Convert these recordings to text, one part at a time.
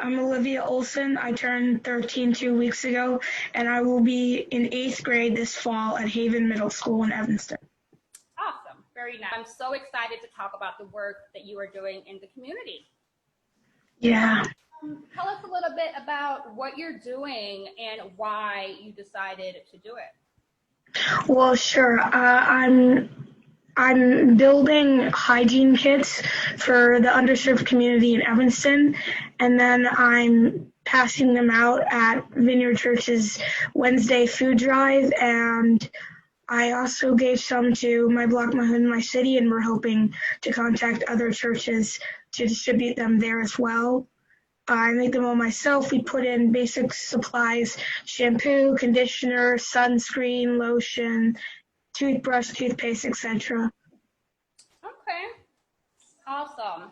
I'm Olivia Ohlson. I turned 13 2 weeks ago, and I will be in 8th grade this fall at Haven Middle School in Evanston. Awesome. Very nice. I'm so excited to talk about the work that you are doing in the community. Yeah. Tell us a little bit about what you're doing and why you decided to do it. Well, sure. I'm building hygiene kits for the underserved community in Evanston, and then I'm passing them out at Vineyard Church's Wednesday food drive, and I also gave some to my block, my hood, and my city, and we're hoping to contact other churches to distribute them there as well. I make them all myself. We put in basic supplies: shampoo, conditioner, sunscreen, lotion, toothbrush, toothpaste, etc. Okay, awesome.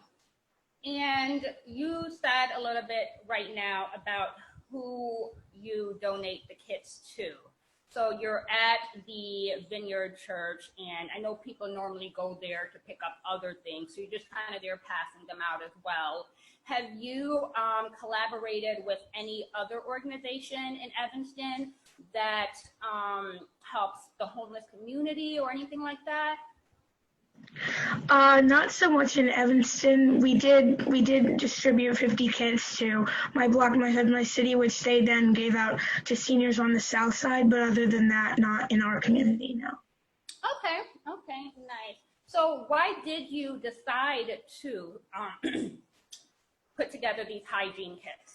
And you said a little bit right now about who you donate the kits to. So you're at the Vineyard Church, and I know people normally go there to pick up other things, so you're just kind of there passing them out as well. Have you collaborated with any other organization in Evanston that helps the homeless community or anything like that? Not so much in Evanston. We did distribute 50 kits to my block, my hood, my city, which they then gave out to seniors on the south side. But other than that, not in our community, no. Okay, nice. So why did you decide to put together these hygiene kits?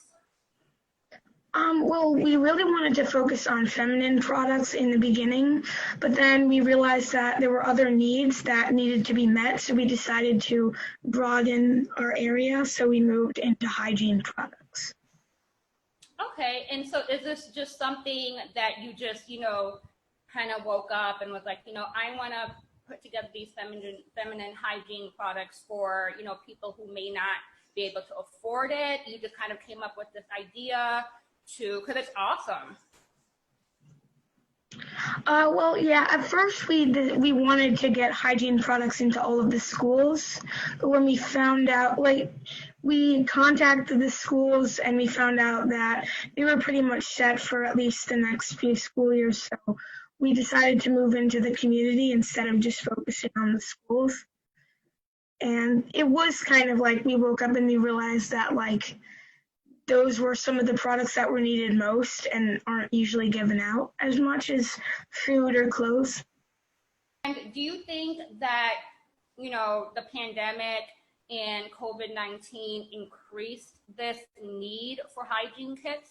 Well, we really wanted to focus on feminine products in the beginning, but then we realized that there were other needs that needed to be met, so we decided to broaden our area, so we moved into hygiene products. Okay, and so is this just something that you just, kind of woke up and was like, I want to put together these feminine hygiene products for, people who may not be able to afford it? You just kind of came up with this idea because it's awesome. Well, yeah, at first we wanted to get hygiene products into all of the schools, but when we found out, we contacted the schools and we found out that they were pretty much set for at least the next few school years, so we decided to move into the community instead of just focusing on the schools. And it was kind of like we woke up and we realized that, those were some of the products that were needed most and aren't usually given out as much as food or clothes. And do you think that, the pandemic and COVID-19 increased this need for hygiene kits?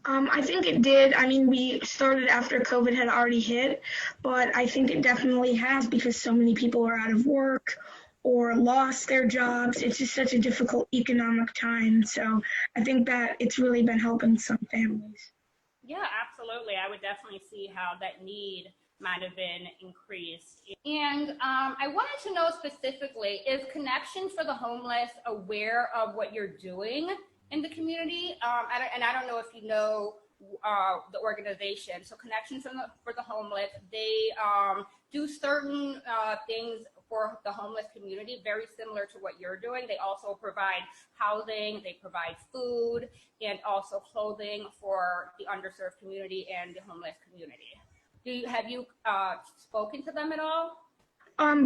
I think it did. I mean, we started after COVID had already hit, but I think it definitely has because so many people are out of work or lost their jobs. It's just such a difficult economic time. So I think that it's really been helping some families. Yeah, absolutely. I would definitely see how that need might have been increased. And I wanted to know specifically, is Connection for the Homeless aware of what you're doing in the community? I don't know if you know the organization. So Connection for the Homeless, they do certain things for the homeless community, very similar to what you're doing. They also provide housing, they provide food, and also clothing for the underserved community and the homeless community. Have you spoken to them at all?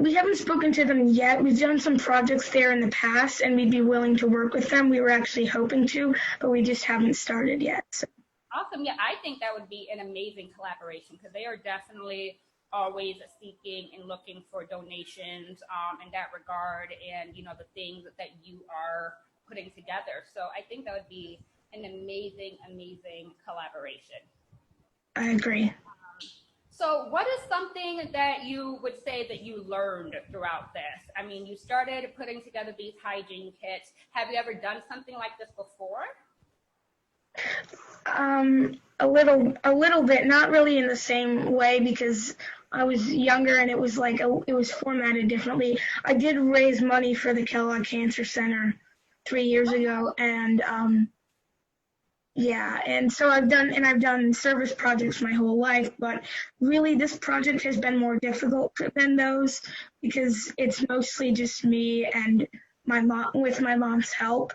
We haven't spoken to them yet. We've done some projects there in the past, and we'd be willing to work with them. We were actually hoping to, but we just haven't started yet. So. Awesome. Yeah, I think that would be an amazing collaboration because they are definitely always seeking and looking for donations in that regard and, the things that you are putting together. So I think that would be an amazing, amazing collaboration. I agree. So what is something that you would say that you learned throughout this? I mean, you started putting together these hygiene kits. Have you ever done something like this before? A little bit, not really in the same way because I was younger and it was it was formatted differently. I did raise money for the Kellogg Cancer Center 3 years ago, and yeah, and so I've done service projects my whole life, but really this project has been more difficult than those because it's mostly just me and my mom's help,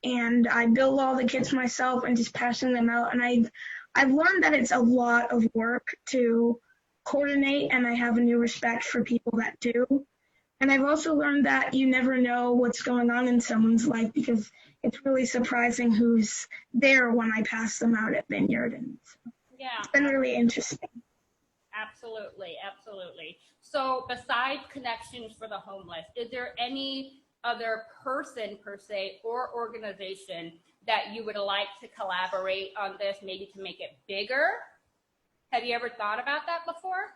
and I build all the kits myself and just passing them out. And I've learned that it's a lot of work to coordinate, and I have a new respect for people that do. And I've also learned that you never know what's going on in someone's life, because it's really surprising who's there when I pass them out at Vineyard. And Yeah, it's been really interesting. absolutely, absolutely. So besides Connections for the Homeless, is there any other person per se or organization that you would like to collaborate on this, maybe to make it bigger? Have you ever thought about that before?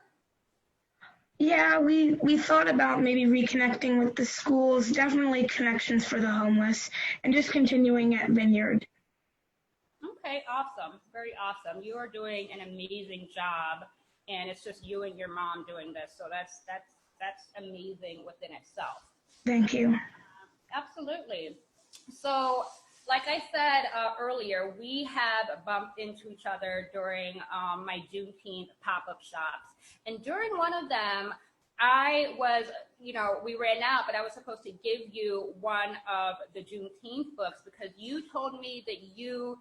Yeah, we thought about maybe reconnecting with the schools, definitely Connections for the Homeless, and just continuing at Vineyard. Okay, awesome. Very awesome. You are doing an amazing job, and it's just you and your mom doing this. So that's amazing within itself. Thank you. Absolutely. So, like I said earlier, we have bumped into each other during my Juneteenth pop-up shops. And during one of them, I was, we ran out, but I was supposed to give you one of the Juneteenth books because you told me that you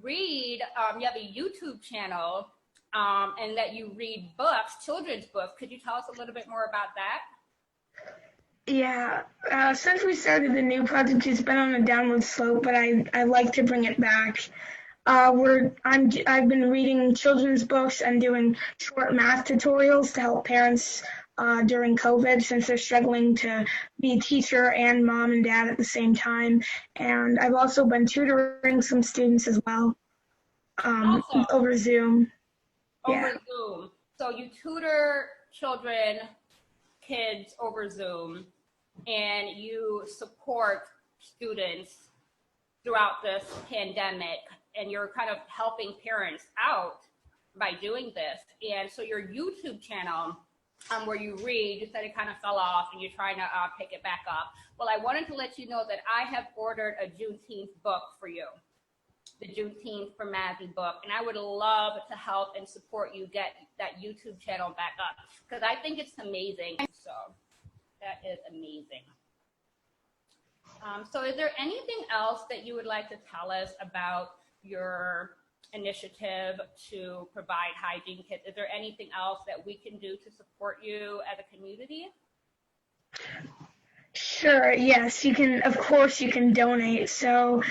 read, you have a YouTube channel, and that you read books, children's books. Could you tell us a little bit more about that? Yeah, since we started the new project, it's been on a downward slope, but I like to bring it back. I've been reading children's books and doing short math tutorials to help parents during COVID, since they're struggling to be teacher and mom and dad at the same time. And I've also been tutoring some students as well, Awesome. over Zoom. Over Zoom. So you tutor children, kids over Zoom, and you support students throughout this pandemic, and you're kind of helping parents out by doing this. And so your YouTube channel, where you read, you said it kind of fell off and you're trying to pick it back up. Well, I wanted to let you know that I have ordered a Juneteenth book for you, the Juneteenth for Mazzy book, and I would love to help and support you get that YouTube channel back up, because I think it's amazing. So that is amazing. So is there anything else that you would like to tell us about your initiative to provide hygiene kits? Is there anything else that we can do to support you as a community? Sure, yes, you can, of course, you can donate. So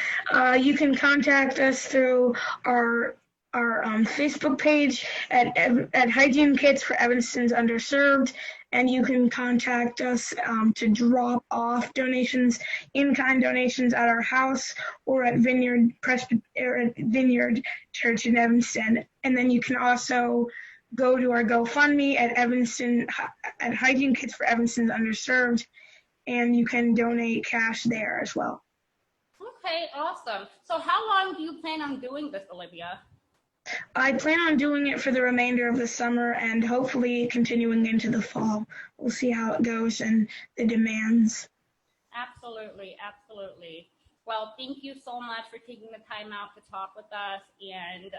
you can contact us through our Facebook page at Hygiene Kits for Evanston's Underserved, and you can contact us to drop off donations, in-kind donations at our house or at Vineyard Church in Evanston. And then you can also go to our GoFundMe at Evanston, at Hygiene Kits for Evanston's Underserved, and you can donate cash there as well. Okay, awesome. So how long do you plan on doing this, Olivia? I plan on doing it for the remainder of the summer and hopefully continuing into the fall. We'll see how it goes and the demands. Absolutely, absolutely. Well, thank you so much for taking the time out to talk with us, and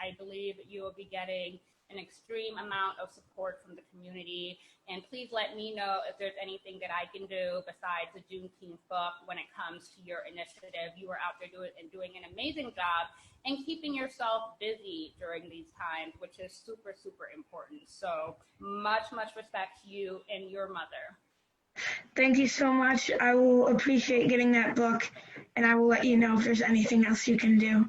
I believe you will be getting an extreme amount of support from the community. And please let me know if there's anything that I can do besides the Juneteenth book when it comes to your initiative. You are out there doing an amazing job and keeping yourself busy during these times, which is super, super important. So much, much respect to you and your mother. Thank you so much. I will appreciate getting that book, and I will let you know if there's anything else you can do.